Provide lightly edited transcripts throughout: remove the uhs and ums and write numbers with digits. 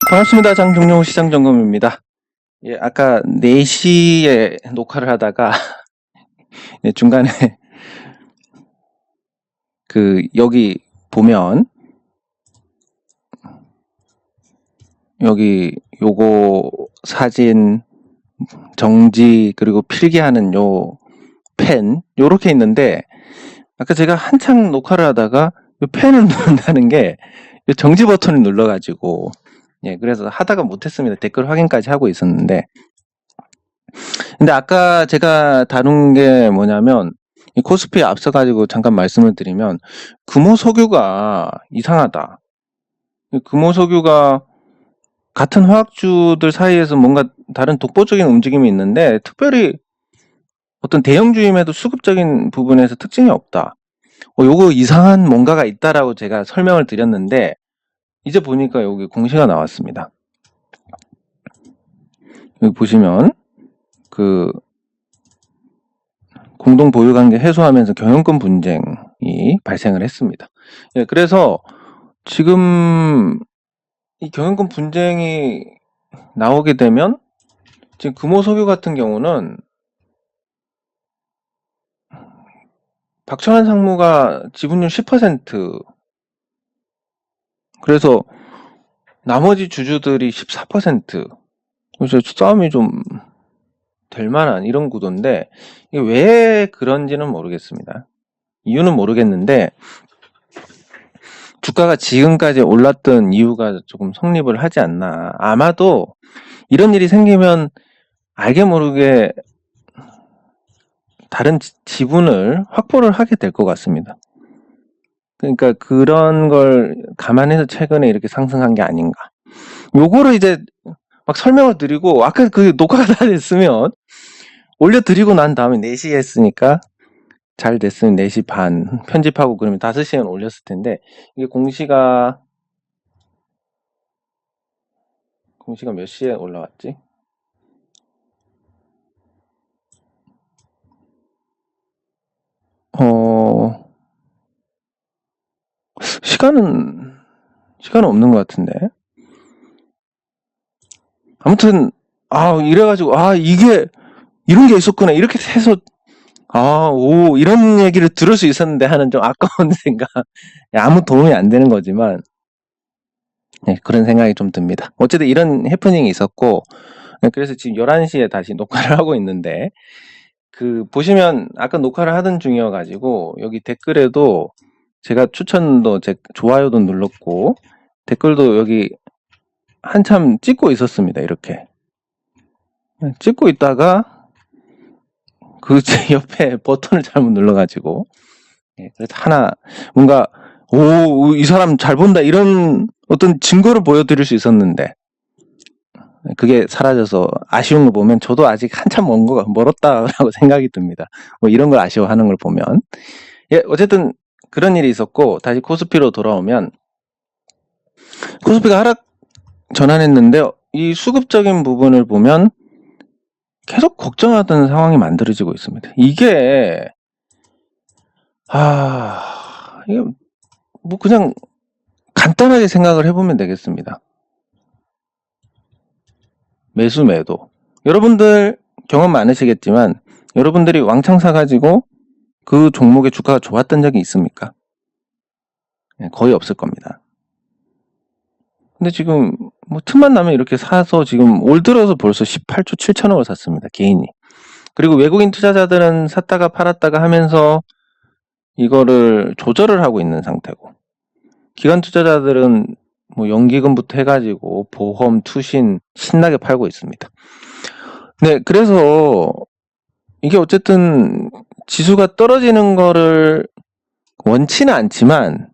반갑습니다. 장종용 시장점검입니다. 예, 아까 4시에 녹화를 하다가 예, 중간에 여기 보면 여기 요거 사진 정지 그리고 필기하는 요 펜 요렇게 있는데, 아까 제가 한창 녹화를 하다가 요 펜을 누른다는 게 요 정지 버튼을 눌러가지고, 예, 그래서 하다가 못했습니다. 댓글 확인까지 하고 있었는데, 근데 아까 제가 다룬 게 뭐냐면, 이 코스피에 앞서가지고 잠깐 말씀을 드리면, 금호석유가 이상하다. 금호석유가 같은 화학주들 사이에서 뭔가 다른 독보적인 움직임이 있는데, 특별히 어떤 대형주임에도 수급적인 부분에서 특징이 없다. 요거 이상한 뭔가가 있다라고 제가 설명을 드렸는데, 이제 보니까 여기 공시가 나왔습니다. 여기 보시면, 공동 보유관계 해소하면서 경영권 분쟁이 발생을 했습니다. 예, 그래서 지금 이 경영권 분쟁이 나오게 되면, 지금 금호석유 같은 경우는 박철환 상무가 지분율 10%, 그래서 나머지 주주들이 14%, 그래서 싸움이 좀 될 만한 이런 구도인데, 이게 왜 그런지는 모르겠습니다. 이유는 모르겠는데, 주가가 지금까지 올랐던 이유가 조금 성립을 하지 않나. 아마도 이런 일이 생기면 알게 모르게 다른 지분을 확보를 하게 될 것 같습니다. 그러니까 그런 걸 감안해서 최근에 이렇게 상승한 게 아닌가. 요거를 이제 막 설명을 드리고, 아까 그 녹화가 다 됐으면 올려드리고 난 다음에 4시에 했으니까 잘 됐으면 4시 반 편집하고 그러면 5시간 올렸을 텐데, 이게 공시가 몇 시에 올라왔지? 시간은 없는 것 같은데. 아무튼 이래가지고 이게 이런 게 있었구나 이렇게 해서 이런 얘기를 들을 수 있었는데 하는 좀 아까운 생각. 아무 도움이 안 되는 거지만, 네, 그런 생각이 좀 듭니다. 어쨌든 이런 해프닝이 있었고, 그래서 지금 11시에 다시 녹화를 하고 있는데, 보시면 아까 녹화를 하던 중이어가지고 여기 댓글에도 제가 추천도 좋아요도 눌렀고 댓글도 여기 한참 찍고 있었습니다. 이렇게 찍고 있다가 옆에 버튼을 잘못 눌러가지고, 그래서 하나 뭔가 이 사람 잘 본다 이런 어떤 증거를 보여드릴 수 있었는데 그게 사라져서 아쉬운 거 보면 저도 아직 한참 멀었다라고 생각이 듭니다. 이런 걸 아쉬워하는 걸 보면. 예, 어쨌든 그런 일이 있었고, 다시 코스피로 돌아오면, 코스피가 하락 전환했는데 이 수급적인 부분을 보면 계속 걱정하던 상황이 만들어지고 있습니다. 이게 뭐 그냥 간단하게 생각을 해보면 되겠습니다. 매수 매도. 여러분들 경험 많으시겠지만 여러분들이 왕창 사가지고 그 종목의 주가가 좋았던 적이 있습니까? 거의 없을 겁니다. 근데 지금 뭐 틈만 나면 이렇게 사서 지금 올 들어서 벌써 18조 7천억을 샀습니다. 개인이. 그리고 외국인 투자자들은 샀다가 팔았다가 하면서 이거를 조절을 하고 있는 상태고, 기관 투자자들은 뭐 연기금부터 해가지고 보험, 투신 신나게 팔고 있습니다. 네, 그래서 이게 어쨌든 지수가 떨어지는 거를 원치는 않지만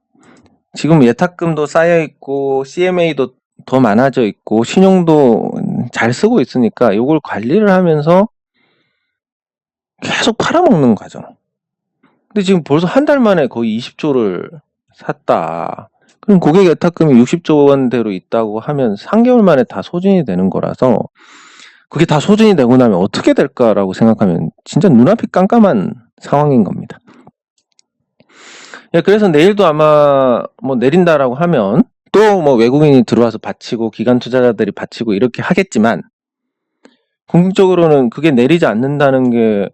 지금 예탁금도 쌓여 있고 CMA도 더 많아져 있고 신용도 잘 쓰고 있으니까 이걸 관리를 하면서 계속 팔아먹는 과정. 근데 지금 벌써 한 달 만에 거의 20조를 샀다. 그럼 고객 예탁금이 60조 원대로 있다고 하면 3개월 만에 다 소진이 되는 거라서, 그게 다 소진이 되고 나면 어떻게 될까라고 생각하면 진짜 눈앞이 깜깜한 상황인 겁니다. 예, 그래서 내일도 아마 뭐 내린다라고 하면 또 뭐 외국인이 들어와서 바치고 기관 투자자들이 바치고 이렇게 하겠지만 궁극적으로는 그게 내리지 않는다는 게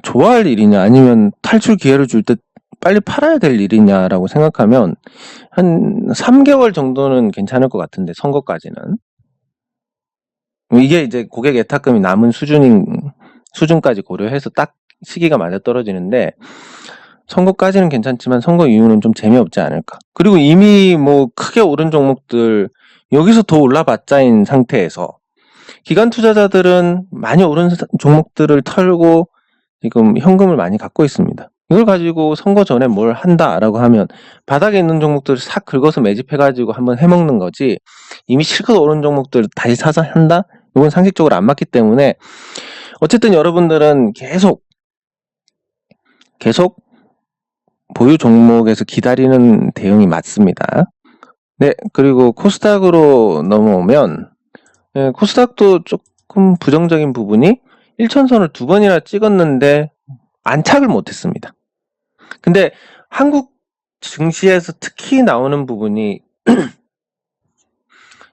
좋아할 일이냐 아니면 탈출 기회를 줄 때 빨리 팔아야 될 일이냐라고 생각하면 한 3개월 정도는 괜찮을 것 같은데, 선거까지는. 이게 이제 고객 예탁금이 남은 수준까지 고려해서 딱 시기가 맞아떨어지는데, 선거까지는 괜찮지만 선거 이후는 좀 재미없지 않을까. 그리고 이미 뭐 크게 오른 종목들 여기서 더 올라봤자인 상태에서 기관 투자자들은 많이 오른 종목들을 털고 지금 현금을 많이 갖고 있습니다. 이걸 가지고 선거 전에 뭘 한다라고 하면 바닥에 있는 종목들을 싹 긁어서 매집해가지고 한번 해먹는 거지, 이미 실컷 오른 종목들 다시 사서 한다? 이건 상식적으로 안 맞기 때문에 어쨌든 여러분들은 계속 보유 종목에서 기다리는 대응이 맞습니다. 네, 그리고 코스닥으로 넘어오면, 코스닥도 조금 부정적인 부분이 1천선을 2번이나 찍었는데 안착을 못했습니다. 근데 한국 증시에서 특히 나오는 부분이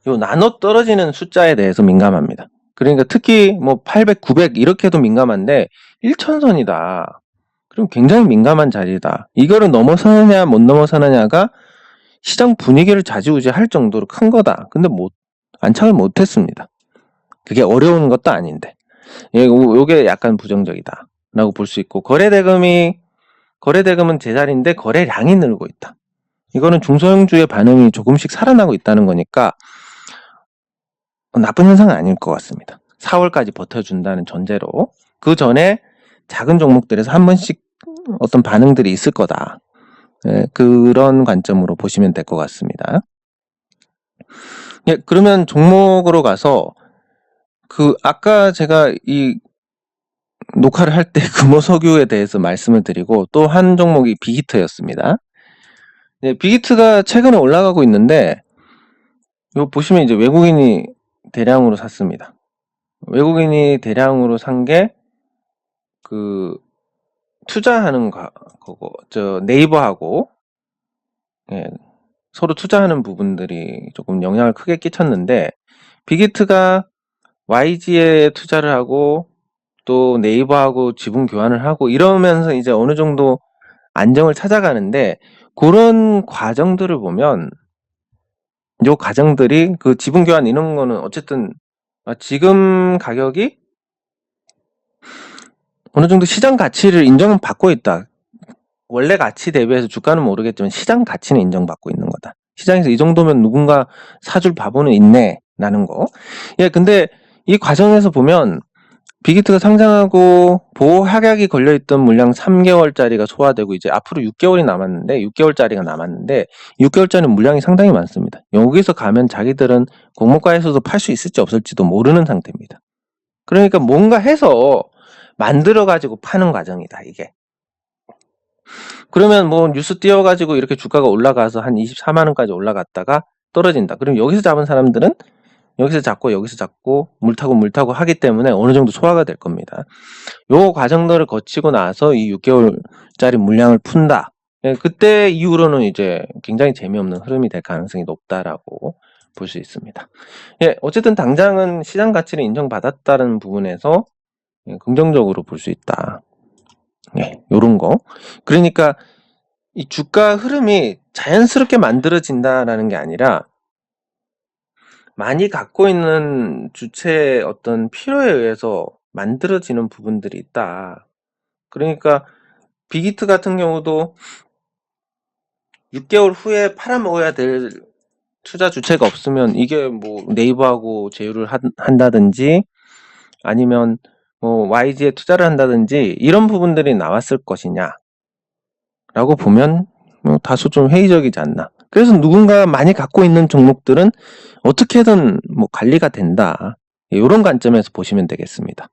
요 나눠 떨어지는 숫자에 대해서 민감합니다. 그러니까 특히 뭐 800, 900 이렇게도 민감한데 1천선이다. 그럼 굉장히 민감한 자리다. 이거를 넘어서느냐 못 넘어서느냐가 시장 분위기를 좌지우지할 정도로 큰 거다. 근데 안착을 못했습니다. 그게 어려운 것도 아닌데. 요게 약간 부정적이다 라고 볼 수 있고, 거래대금은 제자리인데 거래량이 늘고 있다. 이거는 중소형주의 반응이 조금씩 살아나고 있다는 거니까 나쁜 현상은 아닐 것 같습니다. 4월까지 버텨준다는 전제로. 그 전에 작은 종목들에서 한 번씩 어떤 반응들이 있을 거다. 그런 관점으로 보시면 될 것 같습니다. 그러면 종목으로 가서 아까 제가 이 녹화를 할 때 금호석유에 대해서 말씀을 드리고 또 한 종목이 빅히트였습니다. 빅히트가 최근에 올라가고 있는데, 이거 보시면 이제 외국인이 대량으로 샀습니다. 외국인이 대량으로 산 게 투자하는 거고, 네이버하고 서로 투자하는 부분들이 조금 영향을 크게 끼쳤는데, 빅히트가 YG에 투자를 하고 또 네이버하고 지분 교환을 하고 이러면서 이제 어느 정도 안정을 찾아가는데, 그런 과정들을 보면 요 과정들이 지분 교환 이런 거는 어쨌든 지금 가격이 어느 정도 시장 가치를 인정은 받고 있다. 원래 가치 대비해서 주가는 모르겠지만 시장 가치는 인정받고 있는 거다. 시장에서 이 정도면 누군가 사줄 바보는 있네 라는 거. 근데 이 과정에서 보면 빅히트가 상장하고 보호 확약이 걸려있던 물량 3개월짜리가 소화되고 이제 앞으로 6개월짜리가 남았는데 6개월짜리 물량이 상당히 많습니다. 여기서 가면 자기들은 공모가에서도 팔 수 있을지 없을지도 모르는 상태입니다. 그러니까 뭔가 해서 만들어가지고 파는 과정이다, 이게. 그러면 뭐 뉴스 띄워가지고 이렇게 주가가 올라가서 한 24만원까지 올라갔다가 떨어진다. 그럼 여기서 잡은 사람들은 여기서 잡고 물 타고 하기 때문에 어느 정도 소화가 될 겁니다. 요 과정들을 거치고 나서 이 6개월짜리 물량을 푼다. 그때 이후로는 이제 굉장히 재미없는 흐름이 될 가능성이 높다라고 볼 수 있습니다. 어쨌든 당장은 시장 가치를 인정받았다는 부분에서 긍정적으로 볼 수 있다. 요런 거. 그러니까 이 주가 흐름이 자연스럽게 만들어진다라는 게 아니라 많이 갖고 있는 주체의 어떤 필요에 의해서 만들어지는 부분들이 있다. 그러니까 빅히트 같은 경우도 6개월 후에 팔아먹어야 될 투자 주체가 없으면 이게 뭐 네이버하고 제휴를 한다든지 아니면 뭐 YG에 투자를 한다든지 이런 부분들이 나왔을 것이냐 라고 보면 다소 좀 회의적이지 않나. 그래서 누군가 많이 갖고 있는 종목들은 어떻게든 뭐 관리가 된다. 이런 관점에서 보시면 되겠습니다.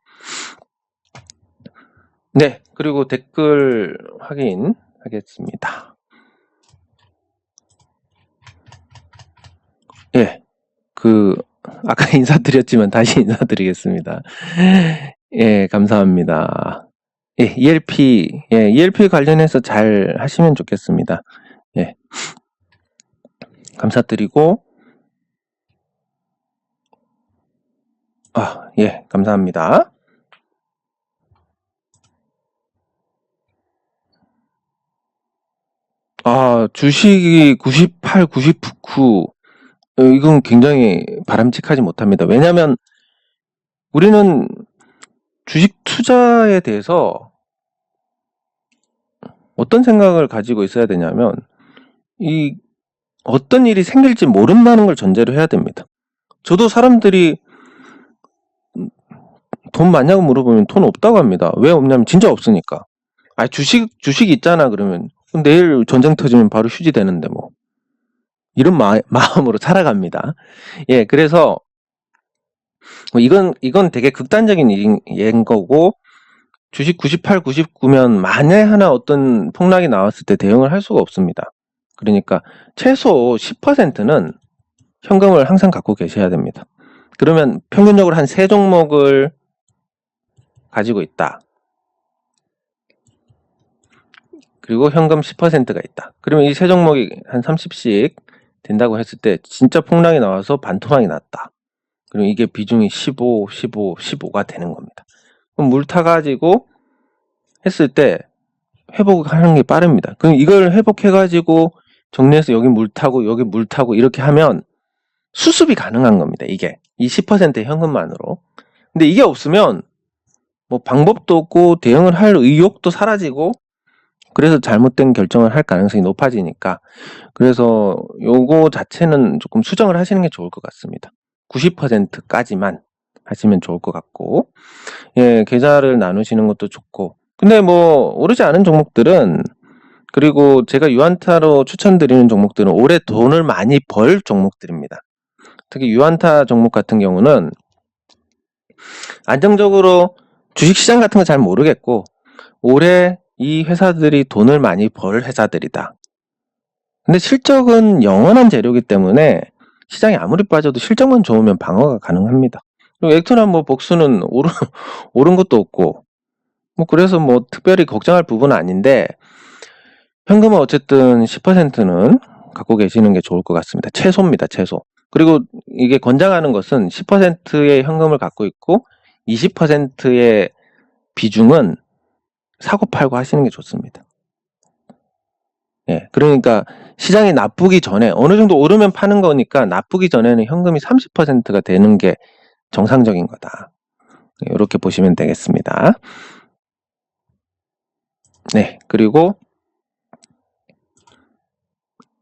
네, 그리고 댓글 확인하겠습니다. 아까 인사드렸지만 다시 인사드리겠습니다. 감사합니다. ELP 관련해서 잘 하시면 좋겠습니다. 감사드리고, 예, 감사합니다. 주식이 98, 99, 이건 굉장히 바람직하지 못합니다. 왜냐하면 우리는 주식 투자에 대해서 어떤 생각을 가지고 있어야 되냐면, 어떤 일이 생길지 모른다는 걸 전제로 해야 됩니다. 저도 사람들이 돈 많냐고 물어보면 돈 없다고 합니다. 왜 없냐면 진짜 없으니까. 주식 있잖아 그러면 내일 전쟁 터지면 바로 휴지 되는데 뭐. 이런 마음으로 살아갑니다. 예, 그래서 뭐 이건 되게 극단적인 일인 거고, 주식 98, 99면 만에 하나 어떤 폭락이 나왔을 때 대응을 할 수가 없습니다. 그러니까 최소 10%는 현금을 항상 갖고 계셔야 됩니다. 그러면 평균적으로 한 3종목을 가지고 있다. 그리고 현금 10%가 있다. 그러면 이 3종목이 한 30씩 된다고 했을 때 진짜 폭락이 나와서 반토막이 났다. 그럼 이게 비중이 15, 15, 15가 되는 겁니다. 그럼 물 타가지고 했을 때 회복하는 게 빠릅니다. 그럼 이걸 회복해가지고 정리해서 여기 물 타고 여기 물 타고 이렇게 하면 수습이 가능한 겁니다. 이게 이 10%의 현금만으로. 근데 이게 없으면 뭐 방법도 없고 대응을 할 의욕도 사라지고, 그래서 잘못된 결정을 할 가능성이 높아지니까, 그래서 요거 자체는 조금 수정을 하시는 게 좋을 것 같습니다. 90%까지만 하시면 좋을 것 같고, 예, 계좌를 나누시는 것도 좋고. 근데 뭐 오르지 않은 종목들은, 그리고 제가 유한타로 추천드리는 종목들은 올해 돈을 많이 벌 종목들입니다. 특히 유한타 종목 같은 경우는 안정적으로 주식시장 같은 거 잘 모르겠고, 올해 이 회사들이 돈을 많이 벌 회사들이다. 근데 실적은 영원한 재료이기 때문에 시장이 아무리 빠져도 실적만 좋으면 방어가 가능합니다. 그리고 엑토나 뭐 복수는 오른 것도 없고, 뭐 그래서 뭐 특별히 걱정할 부분은 아닌데, 현금은 어쨌든 10%는 갖고 계시는 게 좋을 것 같습니다. 최소입니다, 최소. 그리고 이게 권장하는 것은 10%의 현금을 갖고 있고 20%의 비중은 사고 팔고 하시는 게 좋습니다. 예, 그러니까 시장이 나쁘기 전에 어느 정도 오르면 파는 거니까 나쁘기 전에는 현금이 30%가 되는 게 정상적인 거다. 이렇게 보시면 되겠습니다. 네, 그리고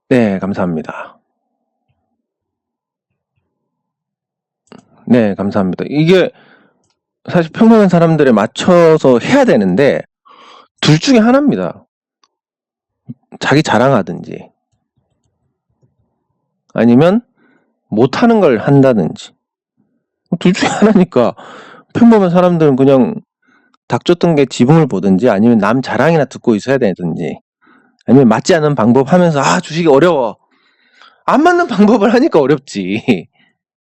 네, 감사합니다. 네, 감사합니다. 이게 사실 평범한 사람들에 맞춰서 해야 되는데 둘 중에 하나입니다. 자기 자랑하든지 아니면 못하는 걸 한다든지, 둘 중에 하나니까 평범한 사람들은 그냥 닥쳤던 게 지붕을 보든지 아니면 남 자랑이나 듣고 있어야 되든지, 아니면 맞지 않는 방법 하면서 주식이 어려워, 안 맞는 방법을 하니까 어렵지.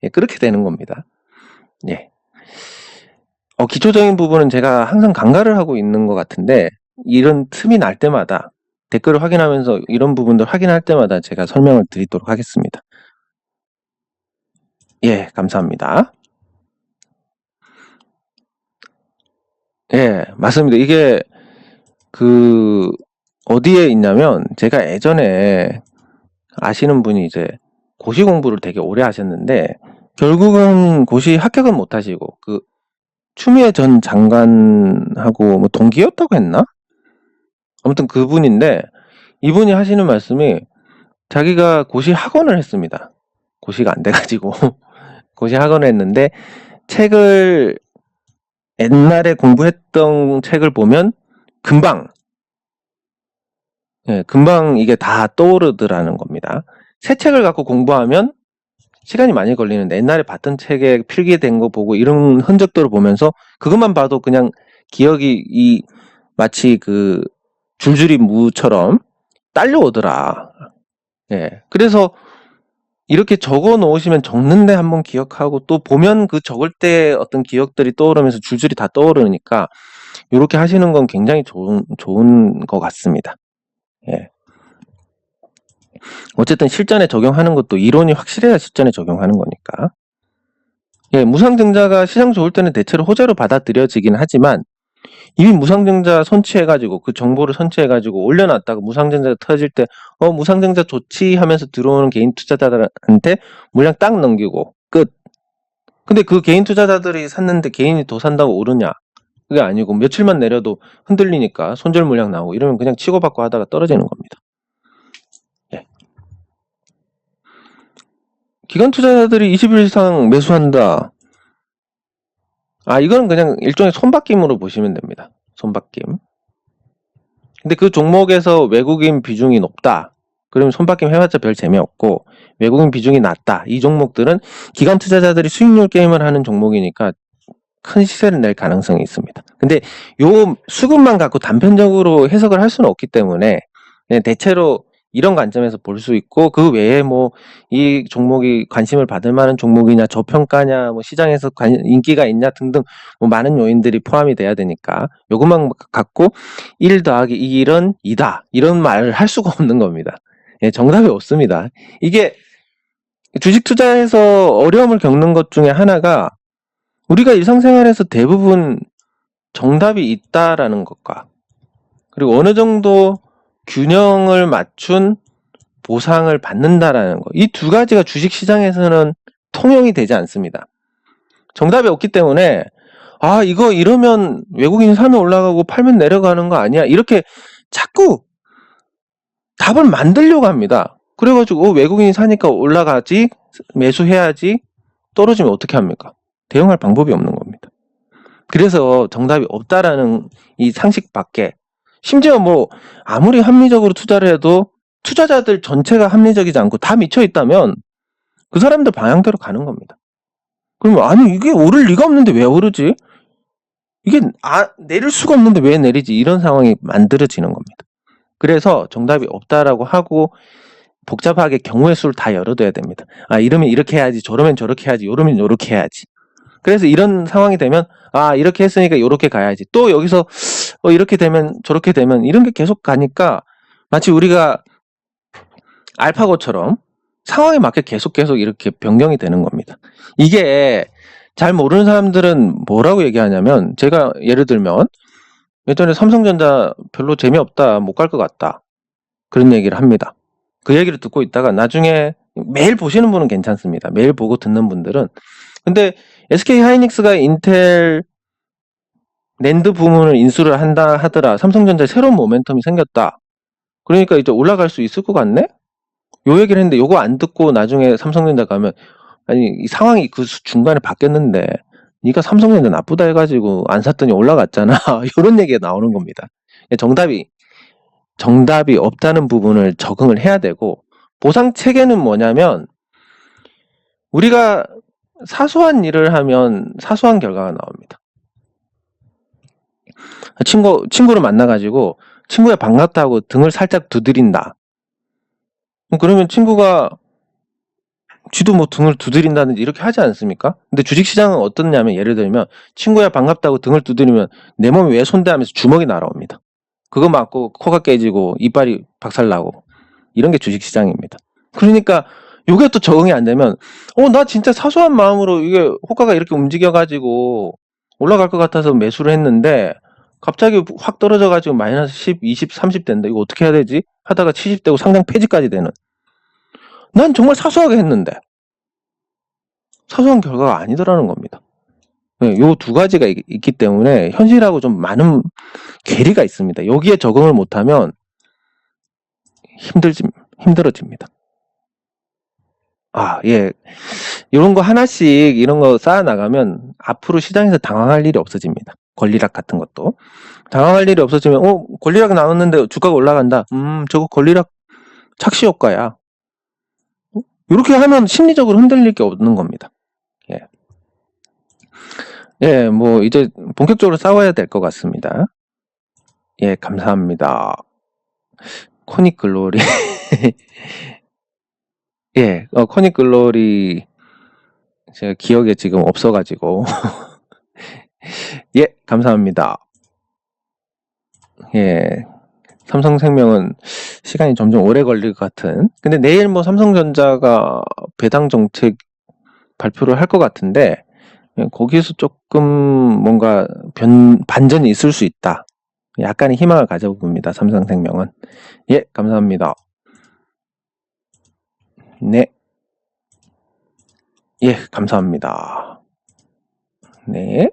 예, 그렇게 되는 겁니다. 예. 기초적인 부분은 제가 항상 강가를 하고 있는 것 같은데, 이런 틈이 날 때마다 댓글을 확인하면서 이런 부분들 확인할 때마다 제가 설명을 드리도록 하겠습니다. 예, 감사합니다. 예, 맞습니다. 이게 어디에 있냐면, 제가 예전에 아시는 분이 이제 고시 공부를 되게 오래 하셨는데 결국은 고시 합격은 못 하시고, 추미애 전 장관하고 뭐 동기였다고 했나? 아무튼 그분인데, 이분이 하시는 말씀이 자기가 고시 학원을 했습니다. 고시가 안 돼가지고 고시 학원을 했는데, 책을 옛날에 공부했던 책을 보면 금방 이게 다 떠오르더라는 겁니다. 새 책을 갖고 공부하면 시간이 많이 걸리는데, 옛날에 봤던 책에 필기된 거 보고 이런 흔적들을 보면서 그것만 봐도 그냥 기억이 마치 줄줄이 무처럼 딸려오더라. 예. 그래서 이렇게 적어 놓으시면 적는데 한번 기억하고, 또 보면 그 적을 때 어떤 기억들이 떠오르면서 줄줄이 다 떠오르니까 이렇게 하시는 건 굉장히 좋은 것 같습니다. 예. 어쨌든 실전에 적용하는 것도 이론이 확실해야 실전에 적용하는 거니까. 예, 무상증자가 시장 좋을 때는 대체로 호재로 받아들여지긴 하지만 이미 무상증자 선취해가지고 그 정보를 선취해가지고 올려놨다가 무상증자 터질 때 무상증자 좋지 하면서 들어오는 개인 투자자들한테 물량 딱 넘기고 끝. 근데 그 개인 투자자들이 샀는데 개인이 더 산다고 오르냐? 그게 아니고 며칠만 내려도 흔들리니까 손절 물량 나오고 이러면 그냥 치고받고 하다가 떨어지는 겁니다. 예. 기관 투자자들이 20일 이상 매수한다. 이건 그냥 일종의 손바뀜으로 보시면 됩니다. 손바뀜. 근데 그 종목에서 외국인 비중이 높다. 그러면 손바뀜 해봤자 별 재미없고 외국인 비중이 낮다. 이 종목들은 기관 투자자들이 수익률 게임을 하는 종목이니까 큰 시세를 낼 가능성이 있습니다. 근데 요 수급만 갖고 단편적으로 해석을 할 수는 없기 때문에 대체로 이런 관점에서 볼 수 있고 그 외에 뭐 이 종목이 관심을 받을 만한 종목이냐 저평가냐 뭐 시장에서 인기가 있냐 등등 뭐 많은 요인들이 포함이 돼야 되니까 요것만 갖고 1 더하기 1은 2다 이런 말을 할 수가 없는 겁니다. 예, 정답이 없습니다. 이게 주식 투자에서 어려움을 겪는 것 중에 하나가 우리가 일상생활에서 대부분 정답이 있다라는 것과 그리고 어느 정도 균형을 맞춘 보상을 받는다라는 것. 이 두 가지가 주식시장에서는 통용이 되지 않습니다. 정답이 없기 때문에 이거 이러면 외국인이 사면 올라가고 팔면 내려가는 거 아니야? 이렇게 자꾸 답을 만들려고 합니다. 그래가지고 외국인이 사니까 올라가지 매수해야지 떨어지면 어떻게 합니까? 대응할 방법이 없는 겁니다. 그래서 정답이 없다라는 이 상식밖에 심지어 뭐 아무리 합리적으로 투자를 해도 투자자들 전체가 합리적이지 않고 다 미쳐 있다면 그 사람들 방향대로 가는 겁니다. 그러면 아니 이게 오를 리가 없는데 왜 오르지? 이게 내릴 수가 없는데 왜 내리지? 이런 상황이 만들어지는 겁니다. 그래서 정답이 없다라고 하고 복잡하게 경우의 수를 다 열어둬야 됩니다. 이러면 이렇게 해야지, 저러면 저렇게 해야지, 요러면 요렇게 해야지. 그래서 이런 상황이 되면 이렇게 했으니까 요렇게 가야지. 또 여기서 이렇게 되면 저렇게 되면 이런 게 계속 가니까 마치 우리가 알파고처럼 상황에 맞게 계속 이렇게 변경이 되는 겁니다. 이게 잘 모르는 사람들은 뭐라고 얘기하냐면 제가 예를 들면 예전에 삼성전자 별로 재미없다, 못 갈 것 같다. 그런 얘기를 합니다. 그 얘기를 듣고 있다가 나중에 매일 보시는 분은 괜찮습니다. 매일 보고 듣는 분들은. 근데 SK 하이닉스가 인텔 낸드 부문을 인수를 한다 하더라. 삼성전자에 새로운 모멘텀이 생겼다. 그러니까 이제 올라갈 수 있을 것 같네? 요 얘기를 했는데 요거 안 듣고 나중에 삼성전자 가면 아니 이 상황이 그 중간에 바뀌었는데 네가 삼성전자 나쁘다 해가지고 안 샀더니 올라갔잖아. 이런 얘기가 나오는 겁니다. 정답이 없다는 부분을 적응을 해야 되고 보상 체계는 뭐냐면 우리가 사소한 일을 하면 사소한 결과가 나옵니다. 친구를 만나가지고 친구야 반갑다고 등을 살짝 두드린다. 그러면 친구가 쥐도 뭐 등을 두드린다든지 이렇게 하지 않습니까? 근데 주식시장은 어떻냐면 예를 들면 친구야 반갑다고 등을 두드리면 내 몸이 왜 손대하면서 주먹이 날아옵니다. 그거 맞고 코가 깨지고 이빨이 박살나고 이런 게 주식시장입니다. 그러니까 요게 또 적응이 안 되면 나 진짜 사소한 마음으로 이게 호가가 이렇게 움직여가지고 올라갈 것 같아서 매수를 했는데 갑자기 확 떨어져가지고 마이너스 10, 20, 30 된다. 이거 어떻게 해야 되지? 하다가 70 되고 상장 폐지까지 되는. 난 정말 사소하게 했는데 사소한 결과가 아니더라는 겁니다. 요 두 가지가 있기 때문에 현실하고 좀 많은 괴리가 있습니다. 여기에 적응을 못하면 힘들어집니다. 예. 이런 거 하나씩 이런 거 쌓아 나가면 앞으로 시장에서 당황할 일이 없어집니다. 권리락 같은 것도. 당황할 일이 없어지면 권리락 나왔는데 주가가 올라간다. 저거 권리락 착시 효과야. 이렇게 하면 심리적으로 흔들릴 게 없는 겁니다. 뭐 이제 본격적으로 싸워야 될 것 같습니다. 감사합니다. 코닉 글로리 코닉 글로리 제가 기억에 지금 없어가지고 감사합니다. 삼성생명은 시간이 점점 오래 걸릴 것 같은. 근데 내일 뭐 삼성전자가 배당 정책 발표를 할 것 같은데 거기에서 조금 뭔가 반전이 있을 수 있다. 약간의 희망을 가져봅니다. 삼성생명은. 예, 감사합니다. 네. 예, 감사합니다. 네.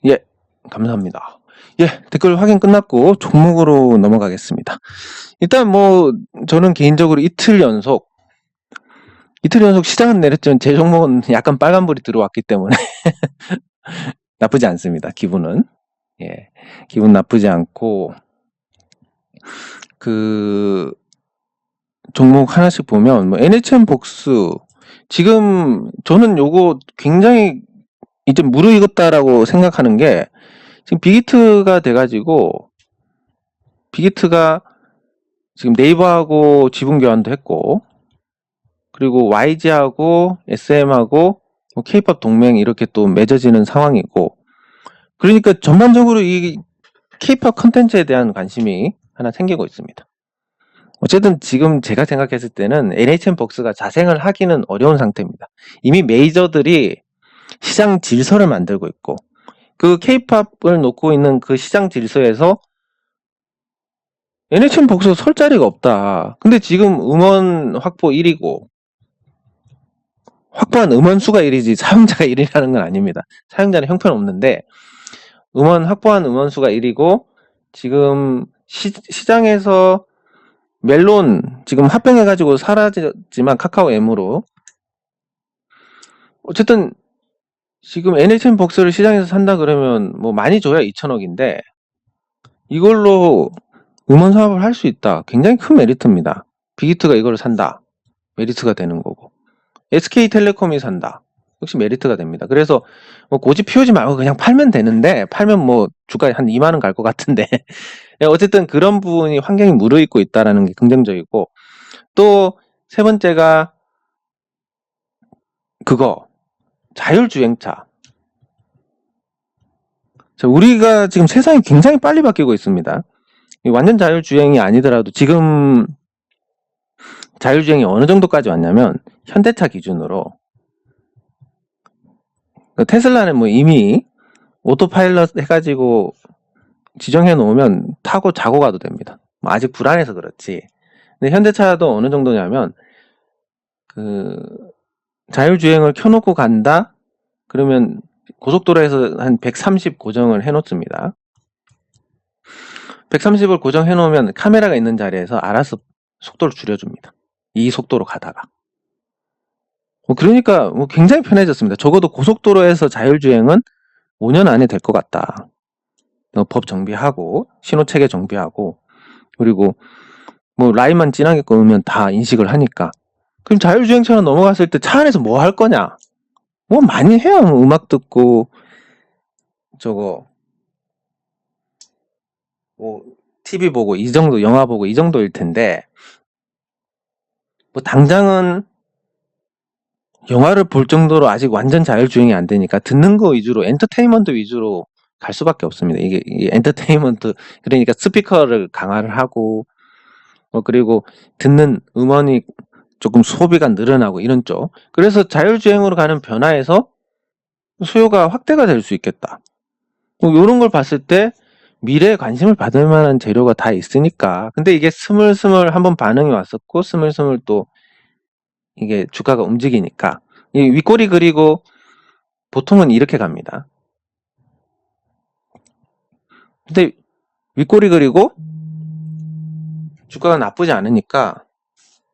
예, 감사합니다. 예, 댓글 확인 끝났고 종목으로 넘어가겠습니다. 일단 뭐 저는 개인적으로 이틀 연속 시장은 내렸지만 제 종목은 약간 빨간불이 들어왔기 때문에 나쁘지 않습니다. 기분은. 예, 기분 나쁘지 않고 그 종목 하나씩 보면 뭐 NHN 복수 지금 저는 요거 굉장히 이제 무르익었다라고 생각하는 게 지금 빅히트가 돼가지고 빅히트가 지금 네이버하고 지분 교환도 했고 그리고 YG하고 SM하고 K-팝 동맹 이렇게 또 맺어지는 상황이고 그러니까 전반적으로 이 K-팝 컨텐츠에 대한 관심이 하나 생기고 있습니다. 어쨌든 지금 제가 생각했을 때는 NHN복스가 자생을 하기는 어려운 상태입니다. 이미 메이저들이 시장 질서를 만들고 있고 그 K-팝을 놓고 있는 그 시장 질서에서 NHN복스 설 자리가 없다. 근데 지금 음원 확보 1위고 확보한 음원 수가 1위지 사용자가 1위라는 건 아닙니다. 사용자는 형편없는데 음원 확보한 음원 수가 1위고 지금 시장에서 멜론 지금 합병해가지고 사라졌지만 카카오 M으로 어쨌든 지금 NHN복스를 시장에서 산다 그러면 뭐 많이 줘야 2천억인데 이걸로 음원 사업을 할 수 있다. 굉장히 큰 메리트입니다. 빅히트가 이걸 산다. 메리트가 되는 거고 SK텔레콤이 산다. 역시 메리트가 됩니다. 그래서 뭐 고집 피우지 말고 그냥 팔면 되는데 팔면 뭐 주가에 한 2만 원 갈 것 같은데 어쨌든 그런 부분이 환경이 무르익고 있다라는 게 긍정적이고 또 세 번째가 그거 자율주행차. 우리가 지금 세상이 굉장히 빨리 바뀌고 있습니다. 완전 자율주행이 아니더라도 지금 자율주행이 어느 정도까지 왔냐면 현대차 기준으로 테슬라는 뭐 이미 오토파일럿 해가지고 지정해 놓으면 타고 자고 가도 됩니다. 아직 불안해서 그렇지. 근데 현대차도 어느 정도냐면 그 자율주행을 켜놓고 간다? 그러면 고속도로에서 한 130 고정을 해놓습니다. 130을 고정해 놓으면 카메라가 있는 자리에서 알아서 속도를 줄여줍니다. 이 속도로 가다가. 그러니까 굉장히 편해졌습니다. 적어도 고속도로에서 자율주행은 5년 안에 될 것 같다. 법 정비하고 신호체계 정비하고 그리고 뭐 라인만 진하게 끊으면 다 인식을 하니까 그럼 자율주행차로 넘어갔을 때 차 안에서 뭐 할 거냐? 뭐 많이 해요. 뭐 음악 듣고 저거 뭐 TV 보고 이 정도 영화 보고 이 정도일 텐데 뭐 당장은 영화를 볼 정도로 아직 완전 자율주행이 안 되니까 듣는 거 위주로 엔터테인먼트 위주로 갈 수밖에 없습니다. 이게 엔터테인먼트 그러니까 스피커를 강화를 하고 그리고 듣는 음원이 조금 소비가 늘어나고 이런 쪽. 그래서 자율주행으로 가는 변화에서 수요가 확대가 될 수 있겠다. 이런 걸 봤을 때 미래에 관심을 받을 만한 재료가 다 있으니까. 근데 이게 스물스물 한번 반응이 왔었고 스물스물 또 이게 주가가 움직이니까 이 윗꼬리 그리고 보통은 이렇게 갑니다. 근데 윗꼬리 그리고 주가가 나쁘지 않으니까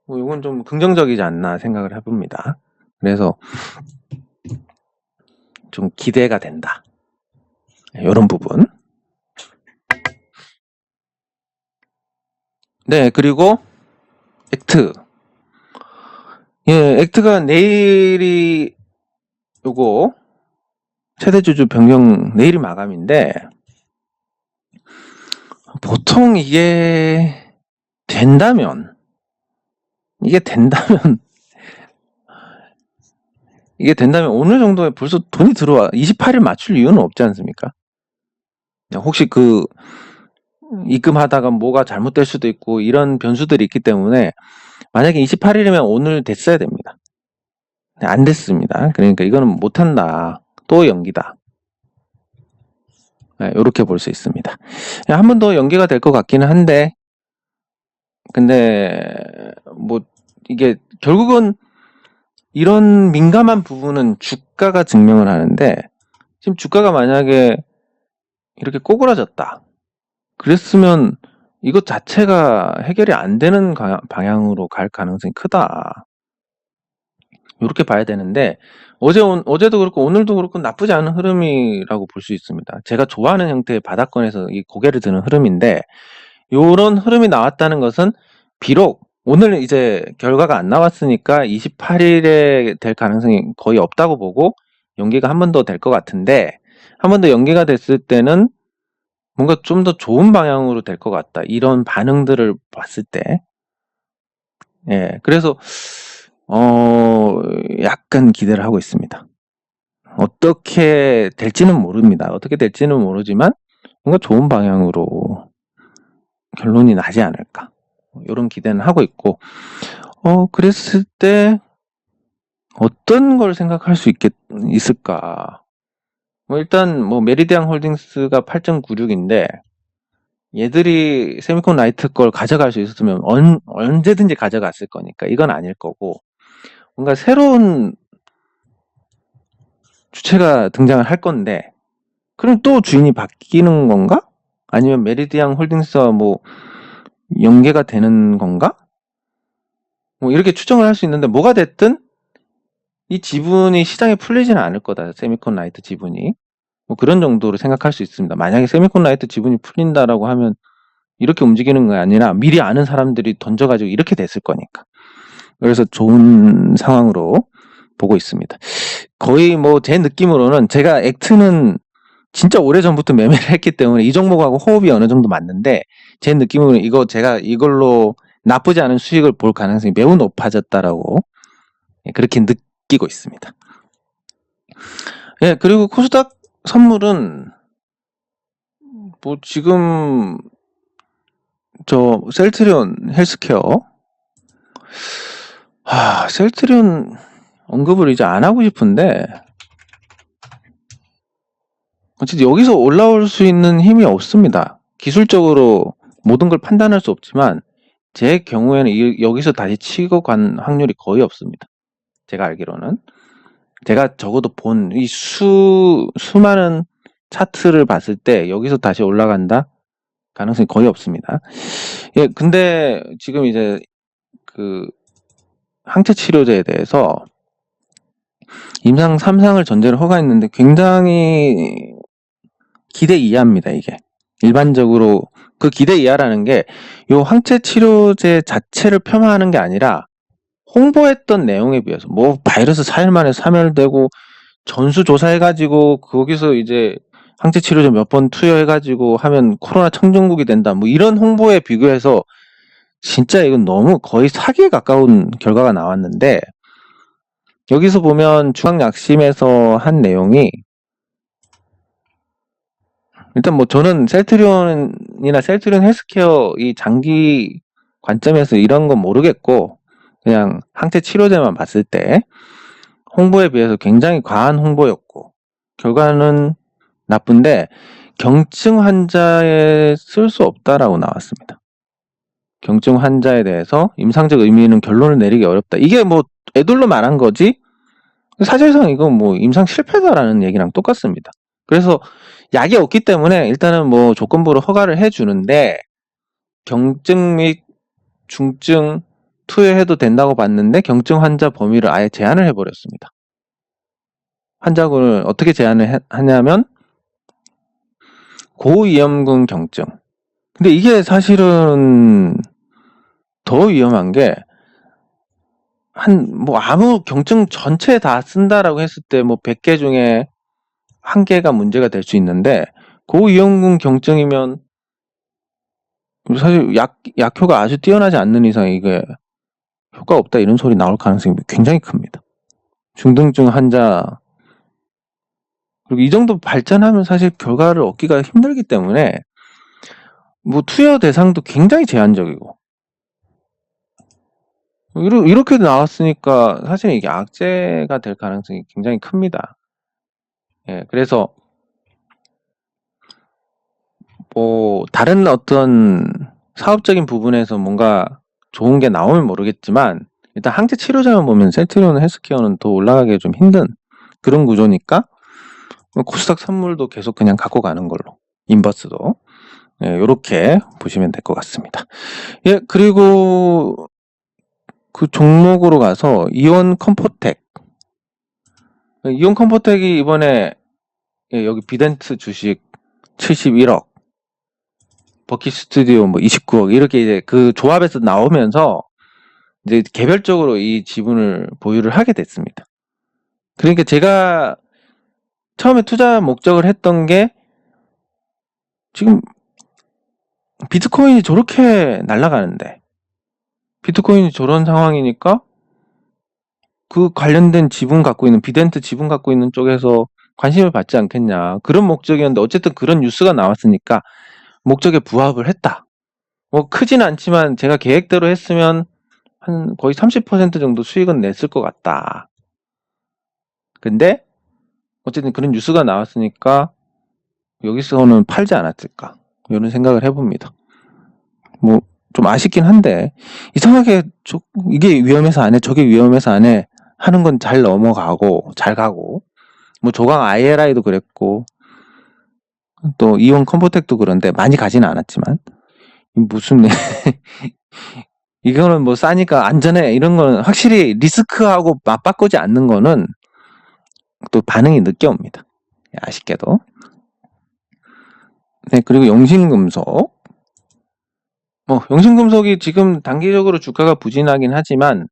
이건 좀 긍정적이지 않나 생각을 해봅니다. 그래서 좀 기대가 된다. 이런 부분. 네, 그리고 액트. 예, 액트가 내일이 요거 최대주주 변경 내일이 마감인데 보통 이게 된다면 이게 된다면 어느 정도에 벌써 돈이 들어와 28일 맞출 이유는 없지 않습니까? 혹시 입금하다가 뭐가 잘못될 수도 있고 이런 변수들이 있기 때문에 만약에 28일이면 오늘 됐어야 됩니다. 안 됐습니다. 그러니까 이거는 못한다. 또 연기다. 이렇게 볼 수 있습니다. 한 번 더 연기가 될 것 같기는 한데 근데 뭐 이게 결국은 이런 민감한 부분은 주가가 증명을 하는데 지금 주가가 만약에 이렇게 꼬그라졌다. 그랬으면 이것 자체가 해결이 안 되는 방향으로 갈 가능성이 크다. 이렇게 봐야 되는데 어제도 그렇고 오늘도 그렇고 나쁘지 않은 흐름이라고 볼 수 있습니다. 제가 좋아하는 형태의 바닥권에서 이 고개를 드는 흐름인데 이런 흐름이 나왔다는 것은 비록 오늘 이제 결과가 안 나왔으니까 28일에 될 가능성이 거의 없다고 보고 연기가 한 번 더 될 것 같은데 한 번 더 연기가 됐을 때는 뭔가 좀 더 좋은 방향으로 될 것 같다. 이런 반응들을 봤을 때. 예. 그래서 약간 기대를 하고 있습니다. 어떻게 될지는 모릅니다. 어떻게 될지는 모르지만 뭔가 좋은 방향으로 결론이 나지 않을까. 이런 기대는 하고 있고 그랬을 때 어떤 걸 생각할 수 있을까? 일단 메리디안 홀딩스가 8.96인데 얘들이 세미콘 라이트 걸 가져갈 수 있었으면 언제든지 가져갔을 거니까 이건 아닐 거고 뭔가 새로운 주체가 등장을 할 건데 그럼 또 주인이 바뀌는 건가? 아니면 메리디안 홀딩스와 연계가 되는 건가? 이렇게 추정을 할 수 있는데 뭐가 됐든 이 지분이 시장에 풀리지는 않을 거다. 세미콘 라이트 지분이. 그런 정도로 생각할 수 있습니다. 만약에 세미콘 라이트 지분이 풀린다라고 하면 이렇게 움직이는 게 아니라 미리 아는 사람들이 던져가지고 이렇게 됐을 거니까. 그래서 좋은 상황으로 보고 있습니다. 거의 제 느낌으로는 제가 액트는 진짜 오래전부터 매매를 했기 때문에 이 종목하고 호흡이 어느 정도 맞는데 제 느낌으로는 제가 이걸로 나쁘지 않은 수익을 볼 가능성이 매우 높아졌다라고 그렇게 느끼고 있습니다. 예, 그리고 코스닥 선물은 지금 셀트리온 헬스케어 셀트리온 언급을 이제 안 하고 싶은데 어쨌든 여기서 올라올 수 있는 힘이 없습니다. 기술적으로 모든 걸 판단할 수 없지만 제 경우에는 여기서 다시 치고 간 확률이 거의 없습니다. 제가 알기로는 제가 적어도 본 이 수많은 차트를 봤을 때 여기서 다시 올라간다 가능성이 거의 없습니다. 예, 근데 지금 이제 항체 치료제에 대해서 임상 3상을 전제로 허가했는데 굉장히 기대 이하입니다. 이게 일반적으로 그 기대 이하라는 게 요 항체 치료제 자체를 폄하하는 게 아니라 홍보했던 내용에 비해서 바이러스 4일 만에 사멸되고 전수조사해가지고 거기서 이제 항체 치료제 몇 번 투여해가지고 하면 코로나 청정국이 된다 이런 홍보에 비교해서 진짜 이건 너무 거의 사기에 가까운 결과가 나왔는데 여기서 보면 중앙약심에서 한 내용이 일단 저는 셀트리온이나 셀트리온 헬스케어 이 장기 관점에서 이런 건 모르겠고 그냥 항체 치료제만 봤을 때 홍보에 비해서 굉장히 과한 홍보였고 결과는 나쁜데 경증 환자에 쓸 수 없다라고 나왔습니다. 경증 환자에 대해서 임상적 의미 있는 결론을 내리기 어렵다. 이게 애들로 말한 거지 사실상 이건 임상 실패다라는 얘기랑 똑같습니다. 그래서 약이 없기 때문에 일단은 조건부로 허가를 해주는데 경증 및 중증 투여해도 된다고 봤는데 경증 환자 범위를 아예 제한을 해버렸습니다. 환자군을 어떻게 제한을 하냐면 고위험군 경증. 근데 이게 사실은 더 위험한 게 아무 경증 전체 다 쓴다라고 했을 때 100개 중에 1개가 문제가 될 수 있는데 고위험군 경증이면 사실 약효가 아주 뛰어나지 않는 이상 이게 효과 없다 이런 소리 나올 가능성이 굉장히 큽니다. 중등증 환자, 그리고 이 정도 발전하면 사실 결과를 얻기가 힘들기 때문에 뭐 투여 대상도 굉장히 제한적이고, 이렇게 나왔으니까 사실 이게 악재가 될 가능성이 굉장히 큽니다. 예, 그래서 뭐 다른 어떤 사업적인 부분에서 뭔가 좋은 게 나오면 모르겠지만, 일단 항체 치료자만 보면 셀트리온 헬스케어는 더 올라가기 좀 힘든 그런 구조니까 코스닥 선물도 계속 그냥 갖고 가는 걸로, 인버스도 이렇게 보시면 될 것 같습니다. 예, 그리고 그 종목으로 가서 이온 컴포텍. 이온 컴포텍이 이번에 여기 비덴트 주식 71억, 버킷 스튜디오 뭐 29억 이렇게 이제 그 조합에서 나오면서 이제 개별적으로 이 지분을 보유를 하게 됐습니다. 그러니까 제가 처음에 투자 목적을 했던 게, 지금 비트코인이 저렇게 날아가는데, 비트코인이 저런 상황이니까 그 관련된 지분 갖고 있는, 비덴트 지분 갖고 있는 쪽에서 관심을 받지 않겠냐, 그런 목적이었는데 어쨌든 그런 뉴스가 나왔으니까 목적에 부합을 했다. 뭐 크진 않지만 제가 계획대로 했으면 한 거의 30% 정도 수익은 냈을 것 같다. 근데 어쨌든 그런 뉴스가 나왔으니까 여기서는 팔지 않았을까, 이런 생각을 해봅니다. 뭐 좀 아쉽긴 한데, 이상하게 이게 위험해서 안 해, 저게 위험해서 안 해 하는 건 잘 넘어가고 잘 가고, 뭐 조강 ILI도 그랬고 또 이온 컴포텍도 그런데 많이 가지는 않았지만, 무슨 이거는 뭐 싸니까 안전해 이런 거는 확실히 리스크하고 맞바꾸지 않는 거는 또 반응이 늦게 옵니다. 아쉽게도. 네, 그리고 영신금속. 영신금속이 지금 단기적으로 주가가 부진하긴 하지만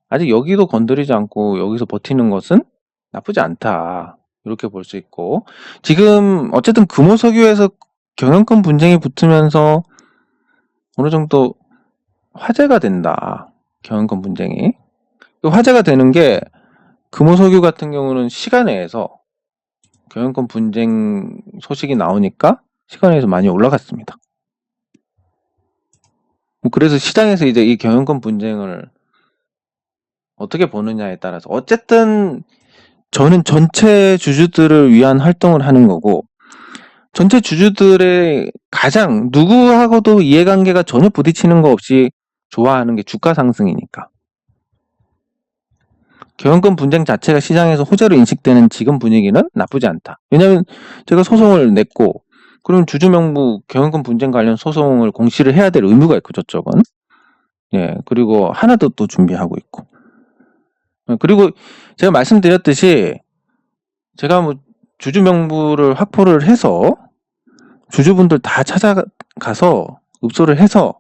아직 여기도 건드리지 않고 여기서 버티는 것은 나쁘지 않다, 이렇게 볼 수 있고, 지금 어쨌든 금호석유에서 경영권 분쟁이 붙으면서 어느 정도 화제가 된다, 경영권 분쟁이. 화제가 되는 게, 금호석유 같은 경우는 시간 내에서 경영권 분쟁 소식이 나오니까 시간 내에서 많이 올라갔습니다. 그래서 시장에서 이제 이 경영권 분쟁을 어떻게 보느냐에 따라서, 어쨌든 저는 전체 주주들을 위한 활동을 하는 거고, 전체 주주들의 가장 누구하고도 이해관계가 전혀 부딪히는 거 없이 좋아하는 게 주가 상승이니까. 경영권 분쟁 자체가 시장에서 호재로 인식되는 지금 분위기는 나쁘지 않다. 왜냐하면 제가 소송을 냈고, 그럼 주주명부 경영권 분쟁 관련 소송을 공시를 해야 될 의무가 있고, 저쪽은. 예, 그리고 하나 더 또 준비하고 있고. 그리고 제가 말씀드렸듯이, 제가 뭐 주주명부를 확보를 해서 주주분들 다 찾아가서 읍소를 해서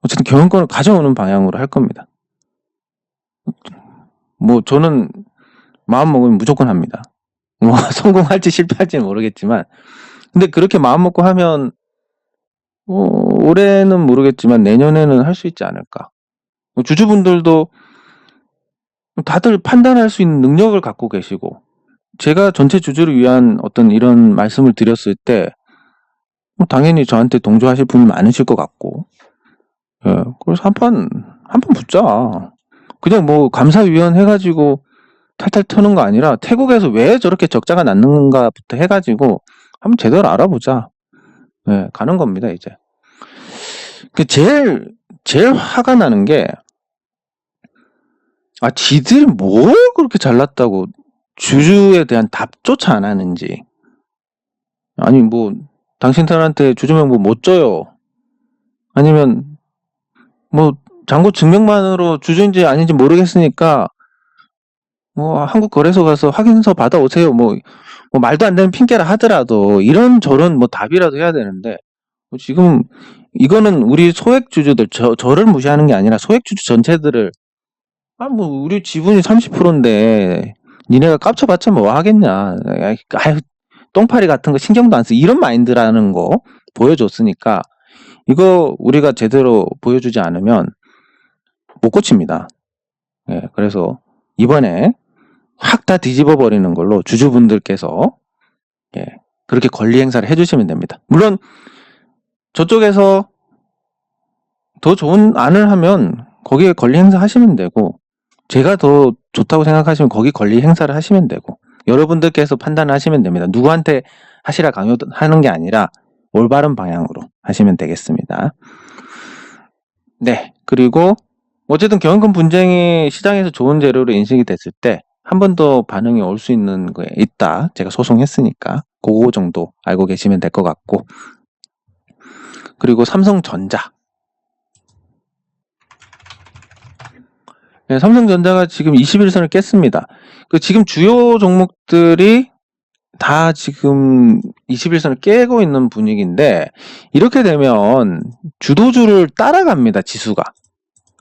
어쨌든 경영권을 가져오는 방향으로 할 겁니다. 뭐 저는 마음 먹으면 무조건 합니다. 뭐 성공할지 실패할지는 모르겠지만, 근데 그렇게 마음 먹고 하면 올해는 모르겠지만 내년에는 할 수 있지 않을까. 주주분들도 다들 판단할 수 있는 능력을 갖고 계시고, 제가 전체 주주를 위한 어떤 이런 말씀을 드렸을 때 당연히 저한테 동조하실 분이 많으실 것 같고, 예, 그래서 한판 붙자. 그냥 뭐 감사위원 해가지고 탈탈 터는 거 아니라, 태국에서 왜 저렇게 적자가 났는가부터 해가지고 한번 제대로 알아보자. 예, 가는 겁니다, 이제. 제일 화가 나는 게, 지들이 뭘 그렇게 잘났다고 주주에 대한 답조차 안 하는지. 아니, 뭐, 당신들한테 주주명부 못 줘요. 아니면, 뭐, 잔고 증명만으로 주주인지 아닌지 모르겠으니까, 뭐, 한국거래소 가서 확인서 받아오세요. 뭐 말도 안 되는 핑계라 하더라도, 이런저런 뭐 답이라도 해야 되는데, 지금, 이거는 우리 소액주주들, 저를 무시하는 게 아니라 소액주주 전체들을, 뭐, 우리 지분이 30%인데, 니네가 깝쳐봤자 뭐 하겠냐. 아유, 똥파리 같은 거 신경도 안 쓰. 이런 마인드라는 거 보여줬으니까, 이거 우리가 제대로 보여주지 않으면 못 고칩니다. 예, 그래서 이번에 확 다 뒤집어 버리는 걸로 주주분들께서 예, 그렇게 권리 행사를 해주시면 됩니다. 물론 저쪽에서 더 좋은 안을 하면 거기에 권리 행사하시면 되고, 제가 더 좋다고 생각하시면 거기 권리 행사를 하시면 되고, 여러분들께서 판단하시면 됩니다. 누구한테 하시라 강요하는 게 아니라 올바른 방향으로 하시면 되겠습니다. 네, 그리고 어쨌든 경영권 분쟁이 시장에서 좋은 재료로 인식이 됐을 때 한 번 더 반응이 올 수 있는 거에 있다. 제가 소송했으니까 그거 정도 알고 계시면 될 것 같고, 그리고 삼성전자. 네, 삼성전자가 지금 21선을 깼습니다. 그 지금 주요 종목들이 다 지금 21선을 깨고 있는 분위기인데, 이렇게 되면 주도주를 따라갑니다. 지수가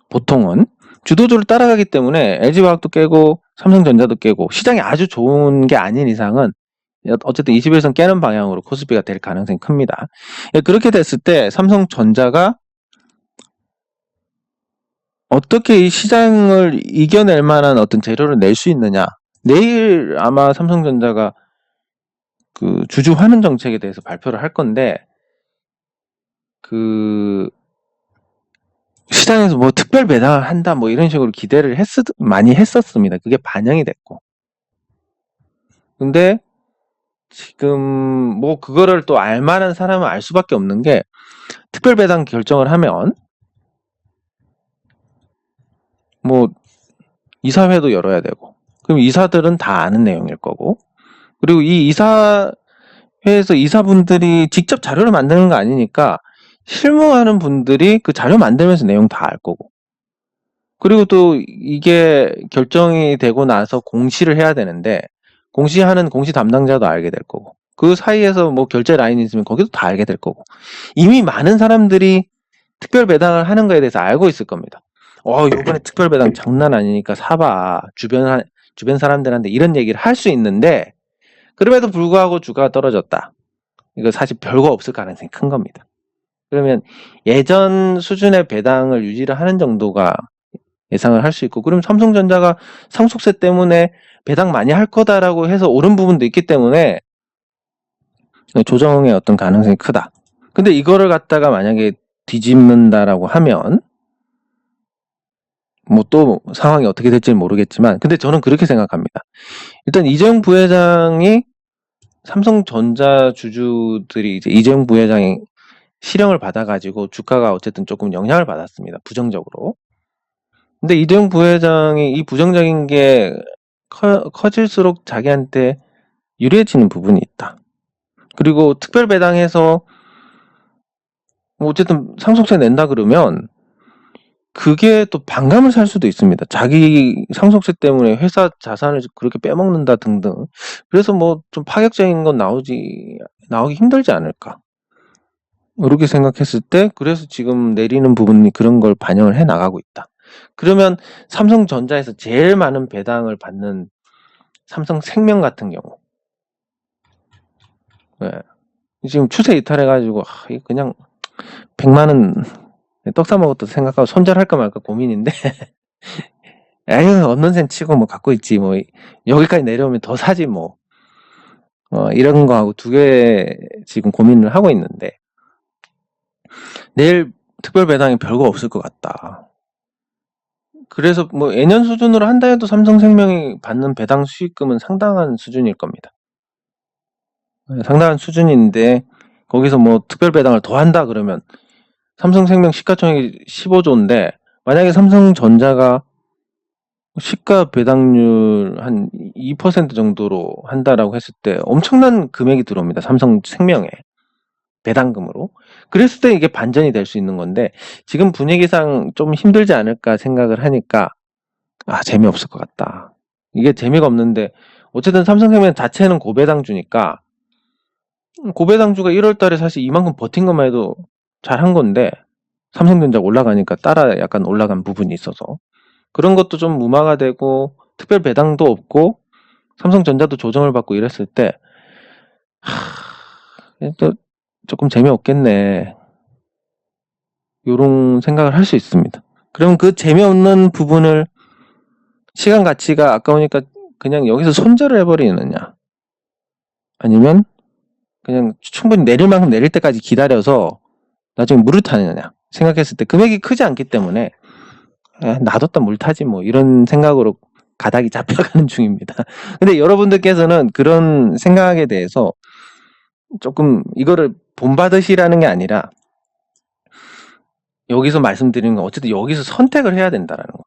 보통은 주도주를 따라가기 때문에 LG화학도 깨고 삼성전자도 깨고, 시장이 아주 좋은 게 아닌 이상은 어쨌든 21선 깨는 방향으로 코스피가 될 가능성이 큽니다. 그렇게 됐을 때 삼성전자가 어떻게 이 시장을 이겨낼 만한 어떤 재료를 낼 수 있느냐. 내일 아마 삼성전자가 그 주주 환원 정책에 대해서 발표를 할 건데, 그 시장에서 뭐 특별 배당을 한다 뭐 이런 식으로 기대를 많이 했었습니다. 그게 반영이 됐고. 근데 지금 뭐 그거를 또 알만한 사람은 알 수밖에 없는 게, 특별 배당 결정을 하면 뭐 이사회도 열어야 되고, 그럼 이사들은 다 아는 내용일 거고, 그리고 이 이사회에서 이사분들이 직접 자료를 만드는 거 아니니까 실무하는 분들이 그 자료 만들면서 내용 다 알 거고, 그리고 또 이게 결정이 되고 나서 공시를 해야 되는데 공시하는 공시 담당자도 알게 될 거고, 그 사이에서 뭐 결제 라인이 있으면 거기도 다 알게 될 거고, 이미 많은 사람들이 특별 배당을 하는 거에 대해서 알고 있을 겁니다. 요번에 특별 배당 장난 아니니까 사봐. 주변 사람들한테 이런 얘기를 할 수 있는데, 그럼에도 불구하고 주가가 떨어졌다. 이거 사실 별거 없을 가능성이 큰 겁니다. 그러면 예전 수준의 배당을 유지를 하는 정도가 예상을 할 수 있고, 그럼 삼성전자가 상속세 때문에 배당 많이 할 거다라고 해서 오른 부분도 있기 때문에 조정의 어떤 가능성이 크다. 근데 이거를 갖다가 만약에 뒤집는다라고 하면 뭐 또 상황이 어떻게 될지는 모르겠지만, 근데 저는 그렇게 생각합니다. 일단 이재용 부회장이 삼성전자 주주들이 이제 이재용 부회장이 실형을 받아가지고 주가가 어쨌든 조금 영향을 받았습니다. 부정적으로. 근데 이재용 부회장이 이 부정적인 게 커질수록 자기한테 유리해지는 부분이 있다. 그리고 특별 배당해서 뭐 어쨌든 상속세 낸다 그러면 그게 또 반감을 살 수도 있습니다. 자기 상속세 때문에 회사 자산을 그렇게 빼먹는다 등등. 그래서 뭐 좀 파격적인 건 나오기 힘들지 않을까. 그렇게 생각했을 때, 그래서 지금 내리는 부분이 그런 걸 반영을 해 나가고 있다. 그러면 삼성전자에서 제일 많은 배당을 받는 삼성생명 같은 경우, 네. 지금 추세 이탈해가지고 그냥 100만 원 떡 사 먹었다 생각하고 손절할까 말까 고민인데 에휴 없는 셈 치고 뭐 갖고 있지, 뭐 여기까지 내려오면 더 사지 뭐, 이런 거하고 두 개 지금 고민을 하고 있는데, 내일 특별 배당이 별거 없을 것 같다. 그래서 뭐 예년 수준으로 한다 해도 삼성생명이 받는 배당 수익금은 상당한 수준일 겁니다. 상당한 수준인데 거기서 뭐 특별 배당을 더 한다 그러면 삼성생명 시가총액이 15조인데, 만약에 삼성전자가 시가 배당률 한 2% 정도로 한다라고 했을 때 엄청난 금액이 들어옵니다. 삼성생명에 배당금으로. 그랬을 때 이게 반전이 될 수 있는 건데, 지금 분위기상 좀 힘들지 않을까 생각을 하니까 재미없을 것 같다. 이게 재미가 없는데, 어쨌든 삼성생명 자체는 고배당주니까, 고배당주가 1월달에 사실 이만큼 버틴 것만 해도 잘한 건데, 삼성전자 올라가니까 따라 약간 올라간 부분이 있어서 그런 것도 좀 무마가 되고, 특별 배당도 없고 삼성전자도 조정을 받고 이랬을 때 또 조금 재미없겠네, 요런 생각을 할 수 있습니다. 그럼 그 재미없는 부분을 시간 가치가 아까우니까 그냥 여기서 손절을 해버리느냐, 아니면 그냥 충분히 내릴 만큼 내릴 때까지 기다려서 나중에 물을 타느냐 생각했을 때 금액이 크지 않기 때문에 놔뒀다 물 타지 뭐 이런 생각으로 가닥이 잡혀가는 중입니다. 근데 여러분들께서는 그런 생각에 대해서 조금 이거를 본받으시라는 게 아니라 여기서 말씀드리는 건 어쨌든 여기서 선택을 해야 된다라는 거.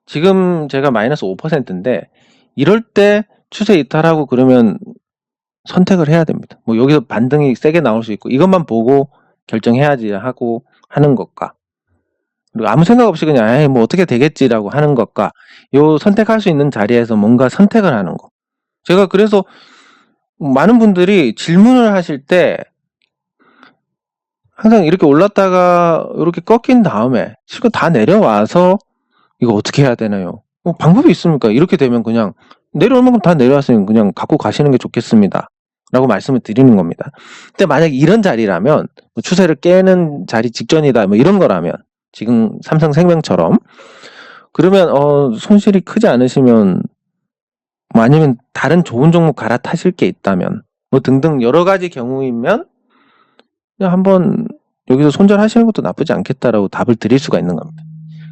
지금 제가 마이너스 5%인데 이럴 때 추세 이탈하고 그러면 선택을 해야 됩니다. 뭐 여기서 반등이 세게 나올 수 있고 이것만 보고 결정해야지 하고 하는 것과, 그리고 아무 생각 없이 그냥 에이 뭐 어떻게 되겠지라고 하는 것과, 요 선택할 수 있는 자리에서 뭔가 선택을 하는 거. 제가 그래서 많은 분들이 질문을 하실 때 항상 이렇게 올랐다가 이렇게 꺾인 다음에 실컷 다 내려와서 이거 어떻게 해야 되나요? 방법이 있습니까? 이렇게 되면 그냥 내려올 만큼 다 내려왔으면 그냥 갖고 가시는 게 좋겠습니다 라고 말씀을 드리는 겁니다. 근데 만약 이런 자리라면, 추세를 깨는 자리 직전이다 뭐 이런 거라면, 지금 삼성생명처럼, 그러면 손실이 크지 않으시면 뭐 아니면 다른 좋은 종목 갈아타실 게 있다면 뭐 등등 여러 가지 경우이면 그냥 한번 여기서 손절하시는 것도 나쁘지 않겠다라고 답을 드릴 수가 있는 겁니다.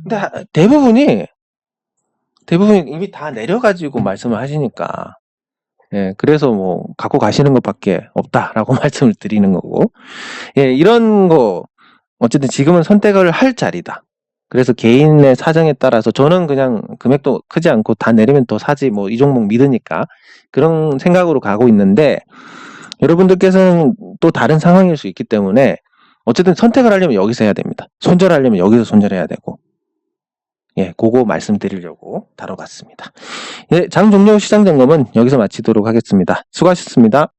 근데 대부분이 이미 다 내려가지고 말씀을 하시니까, 예, 그래서 뭐 갖고 가시는 것밖에 없다라고 말씀을 드리는 거고, 예, 이런 거 어쨌든 지금은 선택을 할 자리다. 그래서 개인의 사정에 따라서 저는 그냥 금액도 크지 않고 다 내리면 더 사지 뭐 이 종목 믿으니까 그런 생각으로 가고 있는데, 여러분들께서는 또 다른 상황일 수 있기 때문에 어쨌든 선택을 하려면 여기서 해야 됩니다. 손절하려면 여기서 손절해야 되고, 예, 그거 말씀드리려고 다뤄봤습니다. 예, 장 종료 시장 점검은 여기서 마치도록 하겠습니다. 수고하셨습니다.